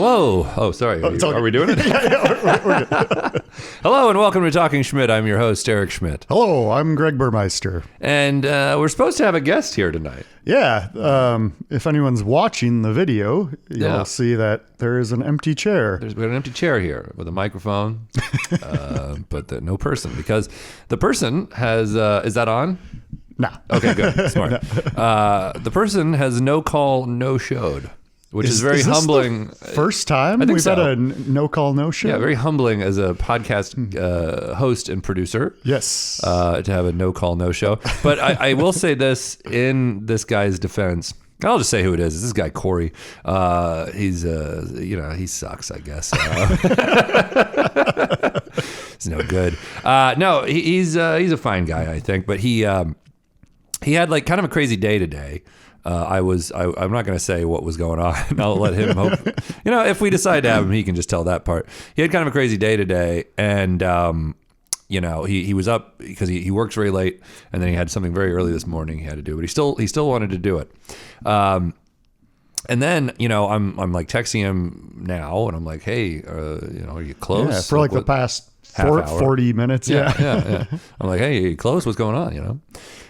Hello. Oh, sorry. Are we doing it? We're good. Hello and welcome to Talking Schmidt. I'm your host, Eric Schmidt. Hello, I'm Greg Burmeister. And we're supposed to have a guest here tonight. Yeah, if anyone's watching the video, you'll see that there is an empty chair. We got an empty chair here with a microphone, but no person, because the person has, is that on? Nah. Okay, good. Smart. The person has no call, no showed. Which is very humbling. First time we've had a no call, no show. Yeah, very humbling as a podcast host and producer. Yes. To have a no call, no show. But I will say this in this guy's defense. I'll just say who it is. It's this guy, Corey. He's, he sucks, I guess. He's no good. No, he's a fine guy, I think. But he had like kind of a crazy day today. I'm not going to say what was going on. I'll let him hope. If we decide to have him, he can just tell that part. He had kind of a crazy day today, and he was up because he works very late, and then he had something very early this morning he had to do, but he still wanted to do it. And then I'm like texting him now, and I'm like, hey, are you close? Yeah, for like the past 40 minutes. Yeah. I'm like, hey, are you close? What's going on?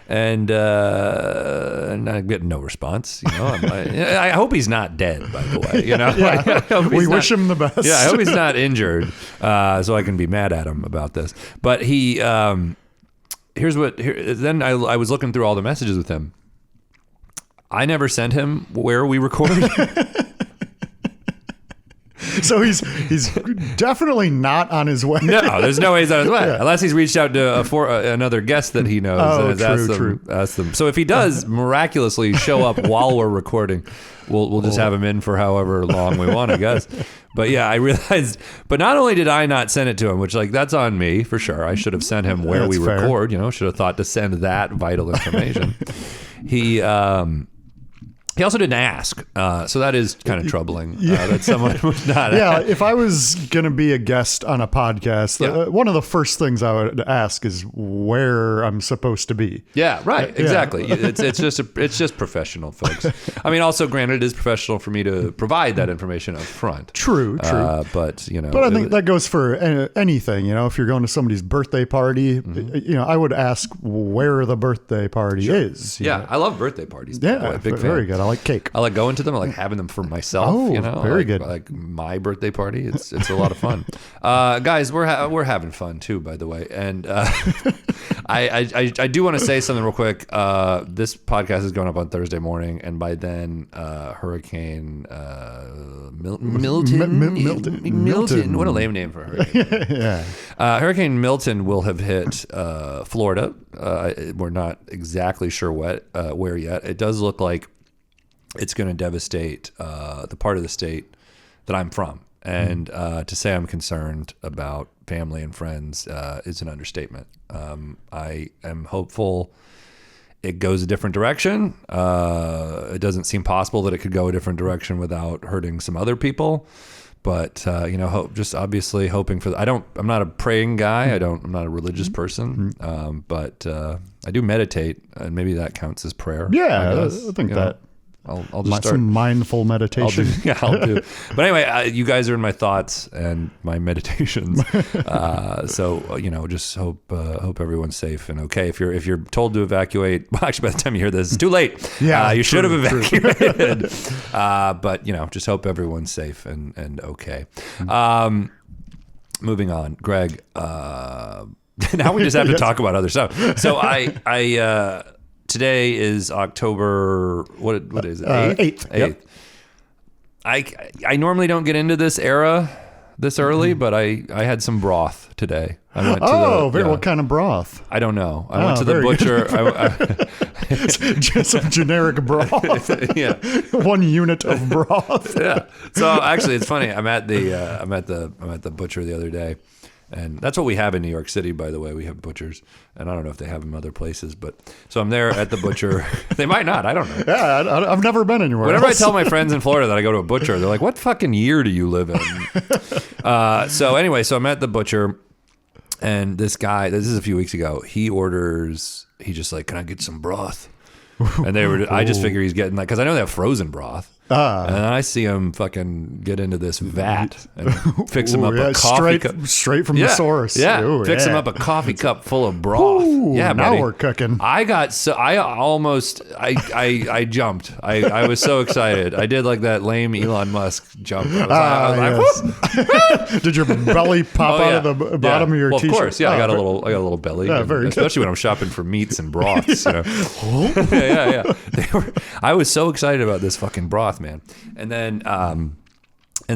And I get no response. I hope he's not dead, by the way. Yeah. We wish him the best. Yeah, I hope he's not injured, so I can be mad at him about this. But he, then I was looking through all the messages with him. I never sent him where we record. So he's definitely not on his way. No, there's no way he's on his way. Yeah. Unless he's reached out to another guest that he knows. True. Asked them. So if he does miraculously show up while we're recording, we'll just have him in for however long we want, I guess. But yeah, I realized. But not only did I not send it to him, which that's on me for sure. I should have sent him where we record. Should have thought to send that vital information. He also didn't ask, so that is kind of troubling that someone would not ask. Yeah, if I was going to be a guest on a podcast, one of the first things I would ask is where I'm supposed to be. Yeah, right, exactly. It's just professional, folks. I mean, also, granted, it is professional for me to provide that information up front. True. But I think that goes for anything. If you're going to somebody's birthday party, I would ask where the birthday party is. Yeah, I love birthday parties. Yeah, big fan. Very good. I like cake. I like going to them. I like having them for myself. Oh, very good. Like my birthday party. It's a lot of fun. Guys, we're having fun too, by the way. And I do want to say something real quick. This podcast is going up on Thursday morning, and by then, Hurricane Milton. What a lame name for a hurricane. Yeah. Hurricane Milton will have hit Florida. We're not exactly sure where yet. It does look like it's going to devastate the part of the state that I'm from. And to say I'm concerned about family and friends is an understatement. I am hopeful it goes a different direction. It doesn't seem possible that it could go a different direction without hurting some other people. But just obviously hoping for. I'm not a praying guy. I'm not a religious person. But I do meditate, and maybe that counts as prayer. Yeah, I think that. I'll just start some mindful meditation. I'll do. But anyway, you guys are in my thoughts and my meditations. So just hope everyone's safe and okay. If you're told to evacuate, well, actually, by the time you hear this, it's too late. Yeah, you should have evacuated. But just hope everyone's safe and okay. Moving on, Greg. Now we just have to talk about other stuff. So I today is October, what is it? 8th. 8th. Yep. I normally don't get into this era this early, but I had some broth today. I went to what kind of broth? I don't know. I went to the butcher. Just some generic broth. Yeah. 1 unit of broth. Yeah. So actually, it's funny. I'm at the butcher the other day. And that's what we have in New York City, by the way. We have butchers. And I don't know if they have them other places. But so I'm there at the butcher. They might not. I don't know. Yeah, I've never been anywhere Whenever else. I tell my friends in Florida that I go to a butcher, they're like, what fucking year do you live in? So I'm at the butcher. And this guy, this is a few weeks ago, he's just like, can I get some broth? And I just figure he's getting because I know they have frozen broth. And then I see him fucking get into this vat and fix him up a coffee cup. Straight from the source. Yeah, Ooh, fix him up a coffee cup full of broth. Ooh, yeah, now buddy. we're cooking. I jumped. I was so excited. I did like that lame Elon Musk jump. I was like, Did your belly pop out of the bottom of your well, t-shirt? Of course, yeah. I got a little belly. Yeah, very especially when I'm shopping for meats and broths. You know? yeah. I was so excited about this fucking broth, man. And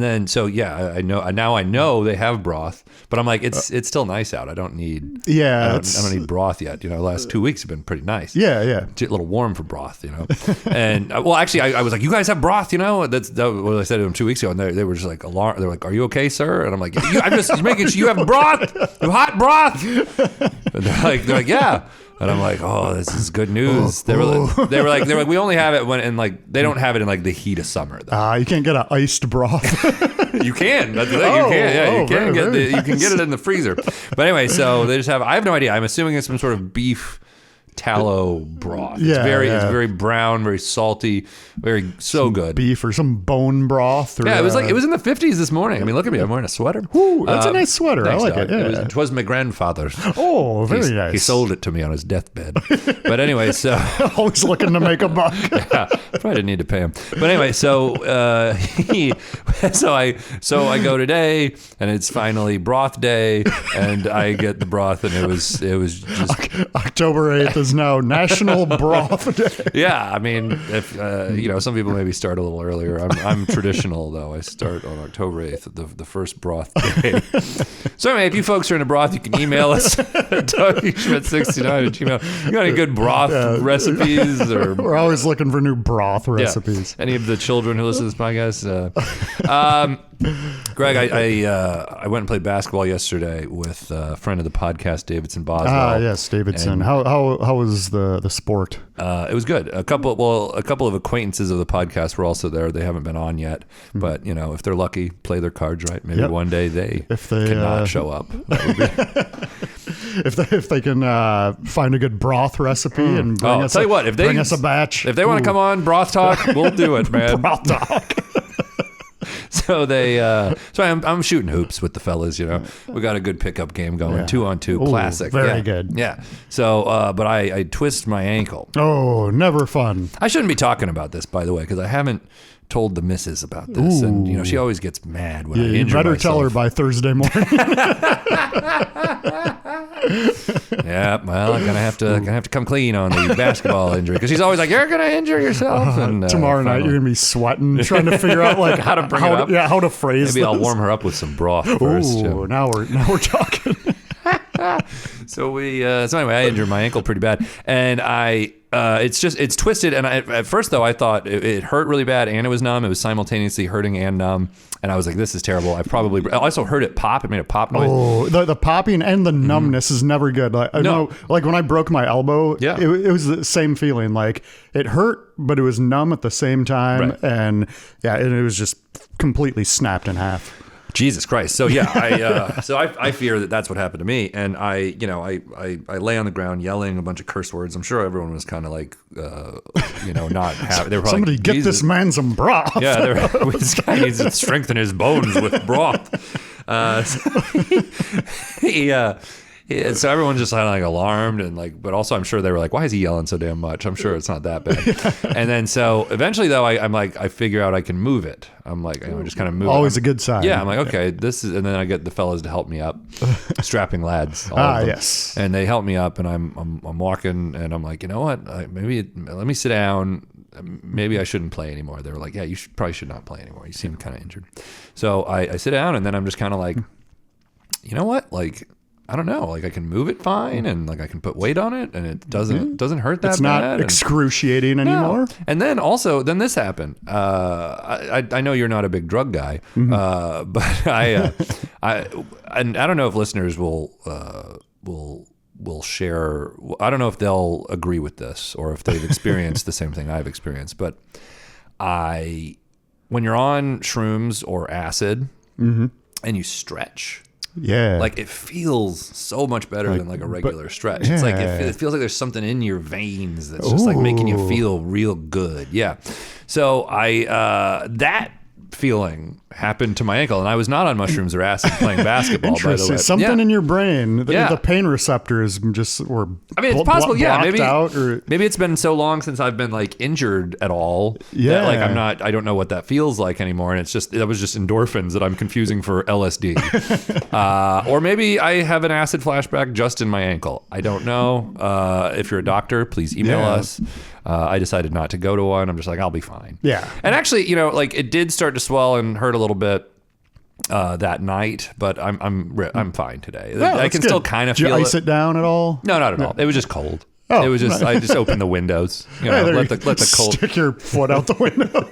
then, so yeah, I know now. I know they have broth, but I'm like, it's still nice out. I don't need. Yeah, I don't need broth yet. You know, the last 2 weeks have been pretty nice. Yeah. It's a little warm for broth, you know. And well, actually, I was like, you guys have broth, you know. That's what I said to them 2 weeks ago, and they were just like alarmed. They're like, are you okay, sir? And I'm like, I'm just making sure you have broth, you hot broth. And they're like, yeah. And I'm like, oh, this is good news. They were like, we only have it when, and like, they don't have it in like the heat of summer. You can't get an iced broth. You can. That's the thing. You can. Yeah, you can you can get it in the freezer. But anyway, so they just have. I have no idea. I'm assuming it's some sort of beef tallow broth. It's very brown, very salty, so good. Beef or some bone broth. Or, it was in the 50s this morning. I mean, look at me. I'm wearing a sweater. Ooh, that's a nice sweater. Thanks, I like Doug. it. Yeah. It was my grandfather's. Oh, very nice. He sold it to me on his deathbed. But anyway, so always looking to make a buck. Yeah, probably didn't need to pay him. But anyway, so I go today, and it's finally broth day, and I get the broth, and it was just October 8th is now National Broth Day. Yeah, I mean, if some people maybe start a little earlier. I'm traditional though. I start on October 8th, the first broth day. So anyway, if you folks are into broth, you can email us at DougieSchmidt69@gmail. You got any good broth recipes? Or we're always looking for new broth recipes. Any of the children who listen to this podcast? Greg, I went and played basketball yesterday with a friend of the podcast, Davidson Boswell. Yes, Davidson. And how was the sport? It was good. A couple of acquaintances of the podcast were also there. They haven't been on yet, but if they're lucky, play their cards right. Maybe one day they cannot show up. If they can find a good broth recipe and bring us a batch. If they want to come on Broth Talk, we'll do it, man. Broth Talk. So I'm shooting hoops with the fellas, we got a good pickup game going, 2-on-2, classic. Very good. Yeah. So, but I twist my ankle. Oh, never fun. I shouldn't be talking about this, by the way, because I haven't told the missus about this. And, she always gets mad when I injure myself. You better tell her by Thursday morning. Yeah, well, I'm gonna have to come clean on the basketball injury, because she's always like, "You're gonna injure yourself." And tomorrow night you're gonna be sweating, trying to figure out like how to bring it up. Yeah, how to phrase. Maybe I'll warm her up with some broth first. Ooh, now we're talking. So anyway, I injured my ankle pretty bad, and it's twisted. And at first though, I thought it hurt really bad and it was numb. It was simultaneously hurting and numb. And I was like, this is terrible. I also heard it pop. It made a pop noise. Oh, the popping and the numbness is never good. Like, I know, like when I broke my elbow, it was the same feeling. Like it hurt, but it was numb at the same time. Right. And it was just completely snapped in half. Jesus Christ. So I fear that that's what happened to me. And I lay on the ground yelling a bunch of curse words. I'm sure everyone was kind of like, not happy. They were probably somebody like, get this man some broth. Yeah. This guy needs to strengthen his bones with broth. So everyone's just kind of like alarmed and but also I'm sure they were like, why is he yelling so damn much? I'm sure it's not that bad. And then so eventually though, I'm like, I figure out I can move it. I'm like, just kind of move Always it. a good sign. Yeah. I'm like, okay, and then I get the fellas to help me up, strapping lads. Yes. And they help me up and I'm walking and I'm like, you know what? Maybe let me sit down. Maybe I shouldn't play anymore. They were like, yeah, you probably should not play anymore. You seem kind of injured. So I sit down and then I'm just kind of like, you know what? Like, I don't know. Like I can move it fine, and like I can put weight on it, and it doesn't hurt that bad. It's not excruciating anymore. And then this happened. I know you're not a big drug guy, but I don't know if listeners will share. I don't know if they'll agree with this or if they've experienced the same thing I've experienced. But when you're on shrooms or acid and you stretch. Yeah. Like it feels so much better than like a regular stretch. It's like it feels like there's something in your veins that's just like making you feel real good. Yeah. So that feeling happened to my ankle, and I was not on mushrooms or acid playing basketball, by the way. Something in your brain, the pain receptors were it's possible, maybe out, or maybe it's been so long since I've been like injured at all that like I don't know what that feels like anymore, and that was just endorphins that I'm confusing for LSD. Or maybe I have an acid flashback just in my ankle. I don't know. If you're a doctor, please email us. I decided not to go to one. I'm just like, I'll be fine. Yeah. And actually, like it did start to swell and hurt a little bit that night, but I'm fine today. I can still kind of feel it. Did you ice it down at all? No, not at all. It was just cold. It was just I just opened the windows. Let the cold stick your foot out the window.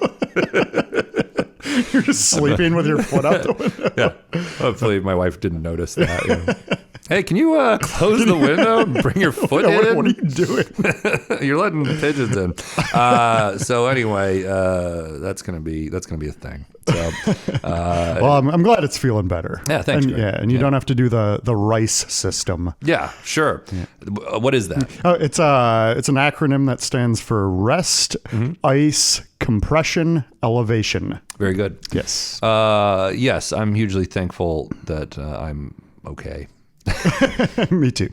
You're just sleeping with your foot out the window. Yeah. Hopefully my wife didn't notice that. Hey, can you close the window and bring your foot in? What are you doing? You're letting pigeons in. So anyway, that's gonna be a thing. So, well, I'm glad it's feeling better. Yeah, thanks. And you don't have to do the RICE system. Yeah, sure. Yeah. What is that? It's an acronym that stands for rest, ice, compression, elevation. Very good. Yes. Yes, I'm hugely thankful that I'm okay. Me too.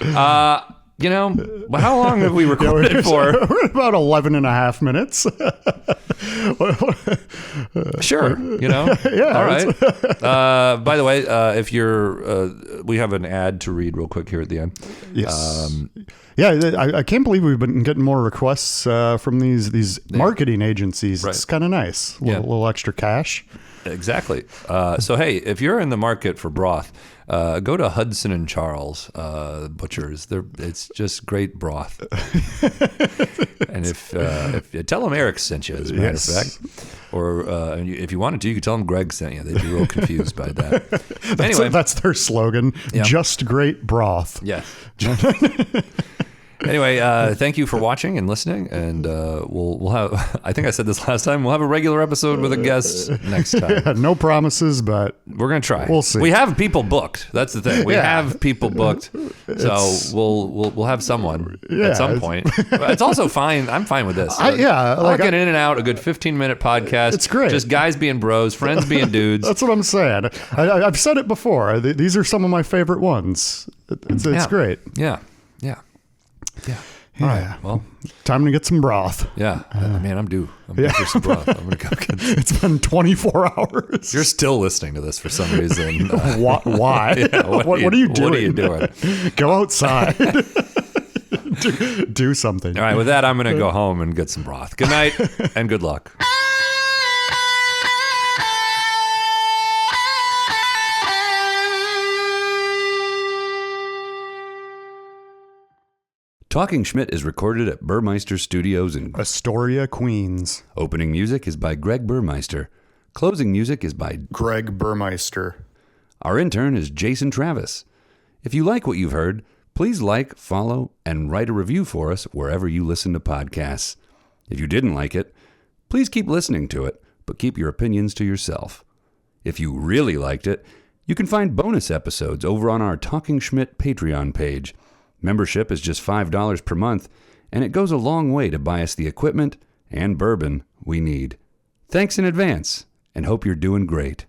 How long have we recorded for? We're about 11 and a half minutes. Sure. Yeah. All right. By the way, if we have an ad to read real quick here at the end. Yes. I can't believe we've been getting more requests from these marketing agencies. Right. It's kind of nice. A little extra cash. Exactly. So, hey, if you're in the market for broth, go to Hudson and Charles Butchers. It's just great broth. And if you tell them Eric sent you, as a matter of fact, or if you wanted to, you could tell them Greg sent you. They'd be real confused by that. Anyway, that's their slogan. Yeah. Just great broth. Yeah. Anyway, thank you for watching and listening, and we'll have, I think I said this last time, we'll have a regular episode with a guest next time. Yeah, no promises, but we're going to try. We'll see. We have people booked. That's the thing. We have people booked. So we'll have someone at some point. But it's also fine. I'm fine with this. I'll get in and out, a good 15-minute podcast. It's great. Just guys being bros, friends being dudes. That's what I'm saying. I've said it before. These are some of my favorite ones. It's great. Yeah. All right. Well, time to get some broth. Yeah. Man, I'm due. I'm due for some broth. I'm going to go get It's been 24 hours. You're still listening to this for some reason. Why? Yeah, what are you doing? What are you doing? Go outside. do something. All right. With that, I'm going to go home and get some broth. Good night and good luck. Talking Schmidt is recorded at Burmeister Studios in Astoria, Queens. Opening music is by Greg Burmeister. Closing music is by Greg Burmeister. Our intern is Jason Travis. If you like what you've heard, please like, follow, and write a review for us wherever you listen to podcasts. If you didn't like it, please keep listening to it, but keep your opinions to yourself. If you really liked it, you can find bonus episodes over on our Talking Schmidt Patreon page. Membership is just $5 per month, and it goes a long way to buy us the equipment and bourbon we need. Thanks in advance, and hope you're doing great.